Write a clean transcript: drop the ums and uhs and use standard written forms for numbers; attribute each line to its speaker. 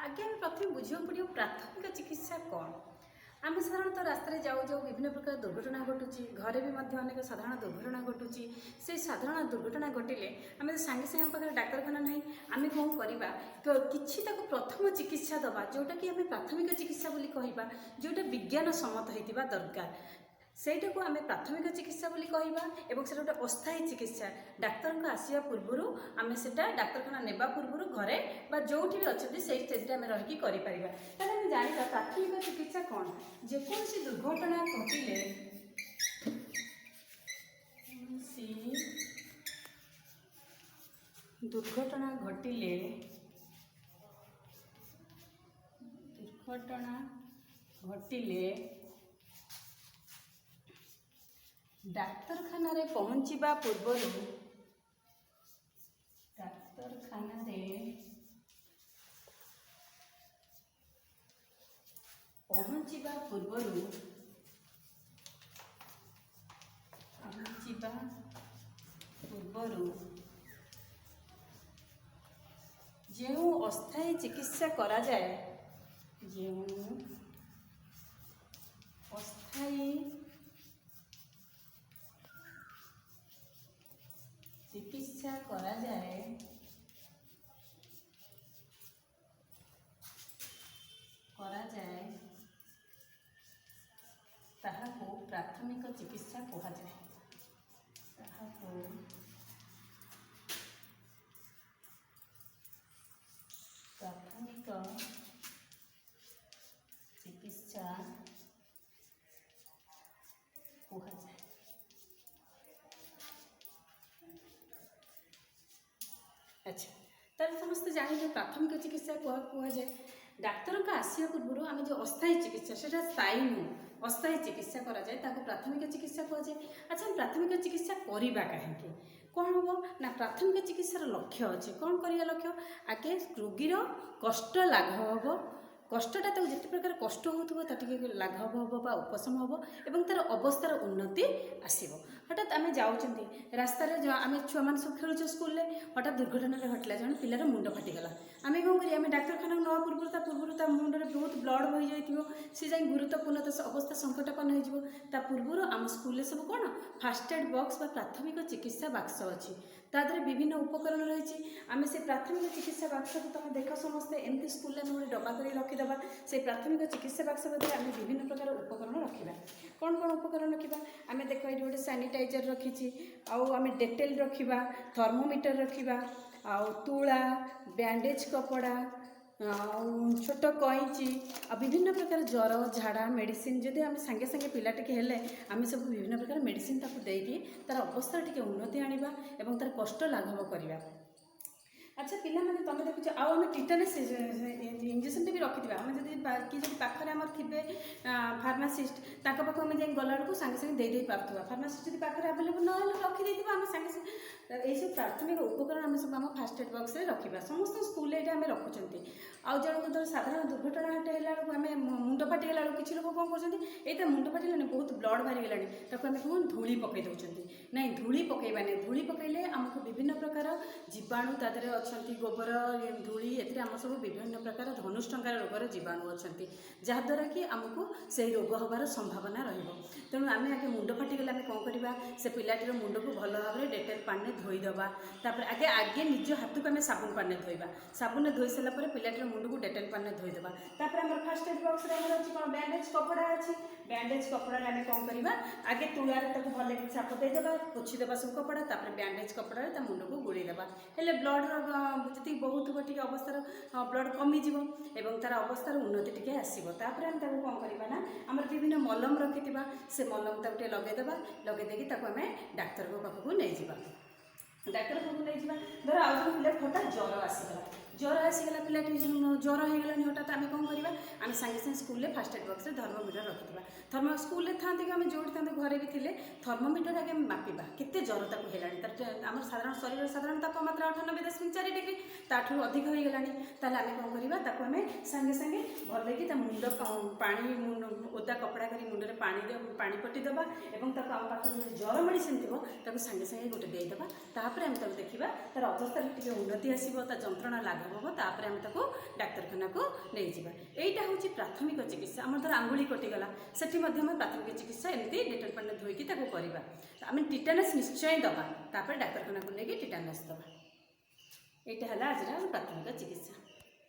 Speaker 1: आगे आम प्रथम बुझा पड़ो प्राथमिक चिकित्सा कौन। आम साधारणतः रास्तार जाऊ जाऊ विभिन्न प्रकार दुर्घटना घटुची, घरे भी अनेक साधारण दुर्घटना घटुची। से साधारण दुर्घटना घटिले आम सांगे सांगे पाखे डाक्तरखाना ना आम कौन करवा कि प्रथम चिकित्सा दबा जोटा कि आम प्राथमिक चिकित्सा बोली कहवा, जोटा विज्ञान सम्मत होता दरकार सेटा को आम प्राथमिक चिकित्सा बोली कहवा। एवं से गोटे अस्थायी चिकित्सा डाक्तर आसवा पूर्वर आम से डाक्तरखाना नेबा पूर्वर घरे बा जो भी अच्छा से स्टेज आम रहीकि करें जाना प्राथमिक चिकित्सा कौन। जेकोसी दुर्घटना घटिले दुर्घटना घटिले डाक्तरखाना रे पहुँचवा पूर्वर जो अस्थायी चिकित्सा करा जाए, ताहाको प्राथमिक चिकित्सा कहा जाए। प्राथमिक चिकित्सा कहा जाए। अच्छा ताले समस्त जानी प्राथमिक चिकित्सा कहा जाए। डाक्तर का आसिया पूर्व आम जो अस्थायी चिकित्सा से स्थायी नुह अस्थायी चिकित्सा करा जाए ताको प्राथमिक चिकित्सा कहा जाए। अच्छा प्राथमिक चिकित्सा करवा कहीं कौन हम ना प्राथमिक चिकित्सार लक्ष्य अच्छे कौन करवा लक्ष्य आगे रोगीर कष्ट लाघव हम कष्टा तो जिते प्रकार कष्ट हो लाघव हम उपशम हम एवं तार अवस्थार उन्नति आसब। हठात आम जाऊँ रास्तार आम छुआ मान सब खेलुचे स्कूल हठात दुर्घटना घटला जन पिलार मुंड फाटीगला आम कौन करें डाक्तरखाना नवा पूर्व मुंडे बहुत ब्लड बही जाइए सी जा गुरुत्वपूर्ण अवस्था संकटापन्न हो पूर्व आम स्कूल सब कौन फास्ट एड बॉक्स प्राथमिक चिकित्सा बाक्स अच्छी तादर विभिन्न उपकरण रही आम से प्राथमिक चिकित्सा बाक्स को तुम देख समस्ते एमती स्कूल गोटे डब्बा कर रखीदे से प्राथमिक चिकित्सा बाक्स भितर आम विभिन्न प्रकार उपकरण रखा कौन कौन उपकरण रखा आम देख ये गोटे सैनिटाइजर रखी आम डेटेल रखा थर्मोमीटर रखा आउ तुला बैंडेज कपड़ा छोट कईची विभिन्न प्रकार ज्वर झाड़ा मेडिसिन जदि आम सांगे सांगे पिला टिके हेले आम सब विभिन्न प्रकार मेडिसिन ताको देकी तार अवस्था टिके उन्नति आनिबा एवं तार कष्ट लाघव करवा। अच्छा पिला माने तुम देखुच आम टिटानस इंजेक्शन भी रखी आम जब पाखे आम थे फार्मासीस्ट पाख आम जा गला बेलू सांगे सांगे दे पार्थ फार्मासीस्ट जब पाखे आवेलेबल ना रखी आम सांगे सांगे यही प्राथमिक उपकरण आम सब आम फास्ट एड बॉक्स रखा समस्त स्कूल ये आम रखुच्च आउ जन साधारण दुर्घटना है आम मुंड फाटीगला किसी लोग कौन कर मुंड फाटीलानी बहुत ब्लड बाहरी गलानी आम कौन धूली पकई दौरान ना धूली पकईबानी धूली पकईले आमको विभिन्न प्रकार जीवाणु तादे अच्छा गोबर धूली ए आम सब विभिन्न प्रकार धनुष्टंकार रोगर जीवाणु अच्छा जहाद्वारा कि आमको से रोग हबार संभावना तेणु आम आगे मुंड फाटीगले आम कौन करवा से पिलाटीर मुंड को भल भाव में डेटेल पानी धोईदबा आगे आगे निज हाथ को आम साबुन पानी धोइबा साबुन धोई सारापर पिलाटीर मुंड को डेटेल पानी धोईदबा आम फास्ट एड बॉक्स अच्छी कौन बैंडेज कपड़ा अच्छी बैंडेज कपड़ा आम कौन करवा आगे तुलार भल छाप देदेबा पोछीदेबा सब कपड़ा बैंडेज कपड़ा मुंड को गोड़ेदेबा हेले ब्लड जी बहुत टी अवस्थार ब्लड कमिज एवं तार अवस्थार उन्नति टी आसपर आम कौन करवा ना आम विभिन्न मलम रखी से मलम टे लगेदेबा लगेदेकी आम डाक्तर पाखक नहीं जावा डाक्तर पाखक नहीं जावा धर आउ जो पिला हठात ज्वर आसीगला पिलाटी ज्वर हो गलानी हठात आम कौन करवा आम सांगे सांगे school first aid box thermometer रखी थर्मो स्कूल था कि आम जो घरे भी थे थर्मोमीटर आगे मापिबा केते ज्वर ताको हेलानी आम साधारण शरीर साधारण तापमात्रा 98.4 डिग्री ताठू अधिक हो गलानी ताले आम कौन करवा ताको आम सांगे सांगे भल कि मुंड पानी ओदा कपड़ा करी मुंडे पानी पटिदेबा एवं ताको आम पाखे ज्वर मेडिसिन थी सांगे सांगे गोटे देदेबा तापर आम देखा तार अवस्था टी उन्नति आसो जंत्रणा लाघव ଲାଘବ ହେବ ତାପରେ ଆମେ ତାକୁ ଡାକ୍ତରଖାନାକୁ ନେଇଯିବା। ଏଇଟା ହେଉଛି ପ୍ରାଥମିକ ଚିକିତ୍ସା। ଆମର ଧର ଆଙ୍ଗୁଳି କଟିଗଲା ସେଠି ମଧ୍ୟ ଆମେ ପ୍ରାଥମିକ ଚିକିତ୍ସା ଏମିତି ଡେଟଲ୍ ପାଣିରେ ଧୋଇକି ତାକୁ କରିବା। ଆମେ ଟିଟାନସ୍ ନିଶ୍ଚୟ ଦେବା, ତାପରେ ଡାକ୍ତରଖାନାକୁ ନେଇକି ଟିଟାନସ୍ ଦେବା। ଏଇଟା ହେଲା ଆଜିର ପ୍ରାଥମିକ ଚିକିତ୍ସା।